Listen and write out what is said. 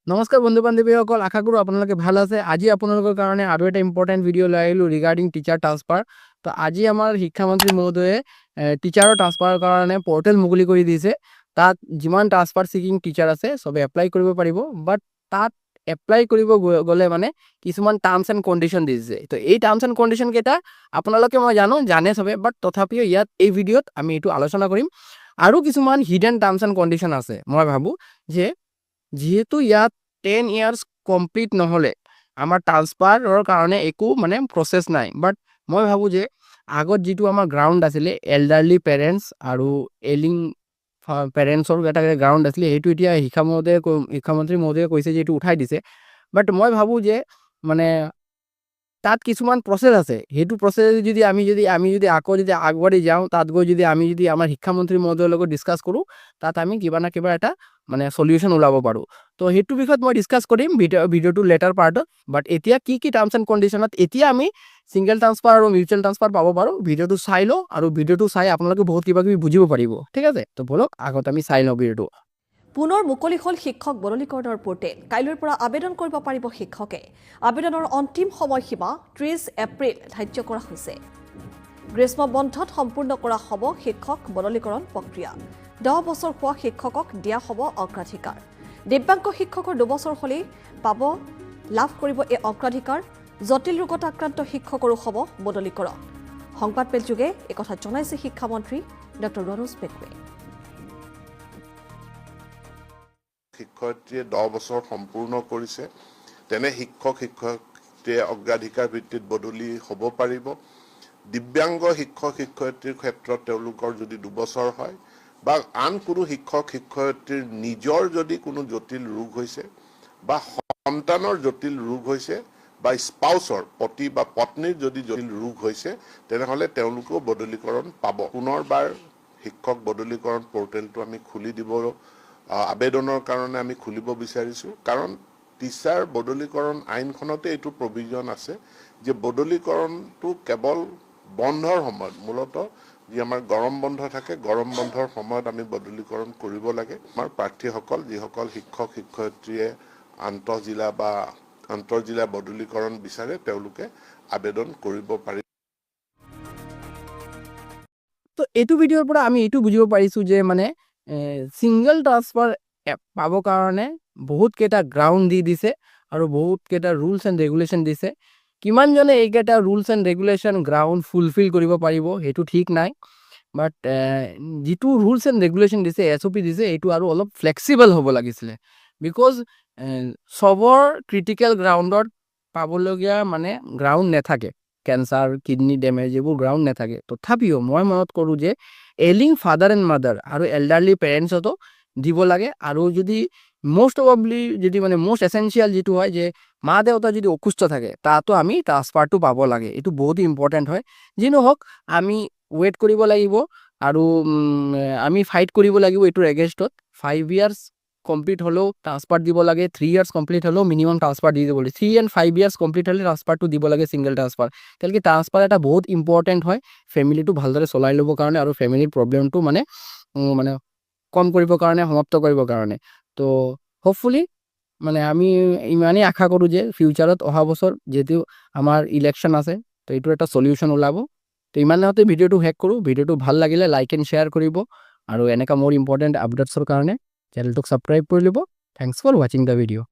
নমস্কাৰ বন্ধু বান্ধৱীসকল, আশা কৰোঁ আপোনালোকে ভাল আছে। আজি আপোনালোকৰ কাৰণে আৰু এটা ইম্পৰ্টেণ্ট ভিডিঅ' লৈ আহিলোঁ ৰিগাৰ্ডিং টিচাৰ ট্ৰান্সফাৰ। তো আজি আমাৰ শিক্ষামন্ত্ৰী মহোদয়ে টিচাৰৰ ট্ৰান্সফাৰৰ কাৰণে পৰ্টেল মুকলি কৰি দিছে। তাত যিমান ট্ৰান্সফাৰ ছিকিং টিচাৰ আছে চবে এপ্লাই কৰিব পাৰিব, বাট তাত এপ্লাই কৰিব গ'লে মানে কিছুমান টাৰ্মছ এণ্ড কণ্ডিশ্যন দিছে। তো এই টাৰ্মছ এণ্ড কণ্ডিশ্যন কেইটা আপোনালোকে মই জানে চবে, বাট তথাপিও ইয়াত এই ভিডিঅ'ত আমি এইটো আলোচনা কৰিম। আৰু কিছুমান হিডেন টাৰ্মছ এণ্ড কণ্ডিশ্যন আছে। মই ভাবোঁ যে যিহেতু ইয়াত 10 ইয়াৰ্ছ কমপ্লিট নহ'লে আমাৰ ট্ৰান্সফাৰৰ কাৰণে একো মানে প্ৰচেছ নাই, বাট মই ভাবোঁ যে আগত যিটো আমাৰ গ্ৰাউণ্ড আছিলে এল্ডাৰলি পেৰেণ্টছ আৰু এলিং পেৰেণ্টছৰ এটা গ্ৰাউণ্ড আছিলে, সেইটো এতিয়া শিক্ষামন্ত্ৰী মহোদয়ে কৈছে যে এইটো উঠাই দিছে। বাট মই ভাবোঁ যে মানে তাত কিছুমান প্ৰচেছ আছে, সেইটো প্ৰচেছ যদি আমি যদি আকৌ আগবাঢ়ি যাওঁ, তাত গৈ আমি আমাৰ শিক্ষামন্ত্ৰী মহোদয়ৰ লগত ডিছকাছ কৰোঁ, তাত আমি কিবা না কিবা এটা মানে সলিউশ্যন ওলাব পাৰোঁ। তো সেইটো বিষয়ত মই ডিছকাছ কৰিম ভিডিঅ'টো লেটাৰ পাৰ্টত। বাট এতিয়া কি টাৰ্মছ এণ্ড কণ্ডিশ্যনত এতিয়া আমি ছিংগল ট্ৰান্সফাৰ আৰু মিউচুৱেল ট্ৰান্সফাৰ পাব পাৰোঁ, ভিডিঅ'টো চাই লওঁ, আৰু ভিডিঅ'টো চাই আপোনালোকে বহুত কিবা কিবি বুজিব পাৰিব। ঠিক আছে, তো বলক আগত আমি চাই লওঁ ভিডিঅ'টো। পুনৰ মুকলি হ'ল শিক্ষক বদলীকৰণৰ পৰ্টেল। কাইলৈৰ পৰা আবেদন কৰিব পাৰিব শিক্ষকে। আবেদনৰ অন্তিম সময়সীমা 30 এপ্ৰিল ধাৰ্য কৰা হৈছে। গ্ৰীষ্ম বন্ধত সম্পূৰ্ণ কৰা হ'ব শিক্ষক বদলীকৰণ প্ৰক্ৰিয়া। 10 বছৰ হোৱা শিক্ষকক দিয়া হ'ব অগ্ৰাধিকাৰ। দিব্যাংগ শিক্ষকৰ 2 বছৰ হ'লেই লাভ কৰিব এই অগ্ৰাধিকাৰ। জটিল ৰোগত আক্ৰান্ত শিক্ষকৰো হ'ব বদলীকৰণ। সংবাদমেলযোগে একথা জনাইছে শিক্ষামন্ত্ৰী ডঃ ৰণোজ পেগুৱে। শিক্ষয়িত্ৰীয়ে 10 বছৰ সম্পূৰ্ণ কৰিছে, তেনে শিক্ষয়িত্ৰীয়ে অগ্ৰাধিকাৰ ভিত্তিত বদলি হ'ব পাৰিব। দিব্যাংগ শিক্ষয়িত্ৰীৰ ক্ষেত্ৰত তেওঁলোকৰ যদি 2 বছৰ হয়, বা আন কোনো শিক্ষয়িত্ৰীৰ নিজৰ যদি কোনো জটিল ৰোগ হৈছে, বা সন্তানৰ জটিল ৰোগ হৈছে, বা স্পাউচৰ পতি বা পত্নীৰ যদি জটিল ৰোগ হৈছে, তেনেহ'লে তেওঁলোকেও বদলীকৰণ পাব। পুনৰবাৰ শিক্ষক বদলীকৰণ পৰ্টেলটো আমি খুলি দিব, আবেদনৰ কাৰণে আমি খুলিব বিচাৰিছোঁ। কাৰণ টিচাৰ বদলীকৰণ আইনখনতে এইটো প্ৰভিজন আছে যে বদলীকৰণটো কেৱল বন্ধৰ সময়ত, মূলতঃ যি আমাৰ গৰম বন্ধ থাকে, গৰম বন্ধৰ সময়ত আমি বদলীকৰণ কৰিব লাগে। আমাৰ প্ৰাৰ্থীসকল যিসকল শিক্ষয়িত্ৰীয়ে আন্তঃজিলা বদলীকৰণ বিচাৰে, তেওঁলোকে আবেদন কৰিব পাৰি। তো এইটো ভিডিঅ'ৰ পৰা আমি এইটো বুজিব পাৰিছোঁ যে মানে ছিংগল ট্ৰান্সফাৰ পাবৰ কাৰণে বহুত কেইটা গ্ৰাউণ্ড দিছে আৰু বহুত কেইটা ৰুলছ এণ্ড ৰেগুলেশ্যন দিছে। কিমানজনে এইকেইটা rules and regulation ground fulfil কৰিব পাৰিব সেইটো ঠিক নাই, বাট যিটো ৰুলছ এণ্ড ৰেগুলেশ্যন দিছে, SOP দিছে, এইটো আৰু অলপ ফ্লেক্সিবল হ'ব লাগিছিলে। বিকজ চবৰ ক্ৰিটিকেল গ্ৰাউণ্ডত পাবলগীয়া মানে গ্ৰাউণ্ড নাথাকে। কেঞ্চাৰ, কিডনি ডেমেজ, এইবোৰ গ্ৰাউণ্ড নাথাকে। তথাপিও মই মনত কৰোঁ যে এলিং ফাদাৰ এণ্ড মাদাৰ আৰু এল্ডাৰলি পেৰেণ্টছতো দিব লাগে। আৰু যদি মষ্ট এছেঞ্চিয়েল যিটো হয় যে মা দেউতা যদি অসুস্থ থাকে, তাতো আমি ট্ৰান্সফাৰটো পাব লাগে। এইটো বহুত ইম্পৰ্টেণ্ট হয়। যি নহওক আমি ৱেইট কৰিব লাগিব আৰু আমি ফাইট কৰিব লাগিব এইটোৰ এগেইনষ্টত। 5 ইয়াৰ্ছ কমপ্লিট হ'লেও ট্ৰান্সফাৰ দিব লাগে, 3 ইয়াৰ্ছ কমপ্লিট হ'লেও মিনিমাম ট্ৰান্সফাৰ দি দিব লাগে। 3 and 5 ইয়াৰ্ছ কমপ্লিট হ'লে ট্ৰান্সফাৰটো দিব লাগে, ছিংগল ট্ৰান্সফাৰ। তেওঁলোকে ট্ৰান্সফাৰ এটা বহুত ইম্পৰ্টেণ্ট হয় ফেমিলিটো ভালদৰে চলাই ল'বৰ কাৰণে আৰু ফেমিলিৰ প্ৰব্লেমটো মানে কম কৰিবৰ কাৰণে, সমাপ্ত কৰিবৰ কাৰণে। তো হোপফুলি মানে আমি ইমানেই আশা কৰোঁ যে ফিউচাৰত অহা বছৰ যিহেতু আমাৰ ইলেকশ্যন আছে, তো এইটোৰ এটা সলিউশ্যন ওলাব। তো ইমানতে ভিডিঅ'টো শেষ কৰোঁ। ভিডিঅ'টো ভাল লাগিলে লাইক এণ্ড শ্বেয়াৰ কৰিব, আৰু এনেকুৱা মোৰ ইম্পৰ্টেণ্ট আপডেটছৰ কাৰণে চেনেলটোক ছাবস্ক্ৰাইব কৰি ল'ব। থেংকছ ফৰ ৱাচিং দ্য ভিডিঅ'।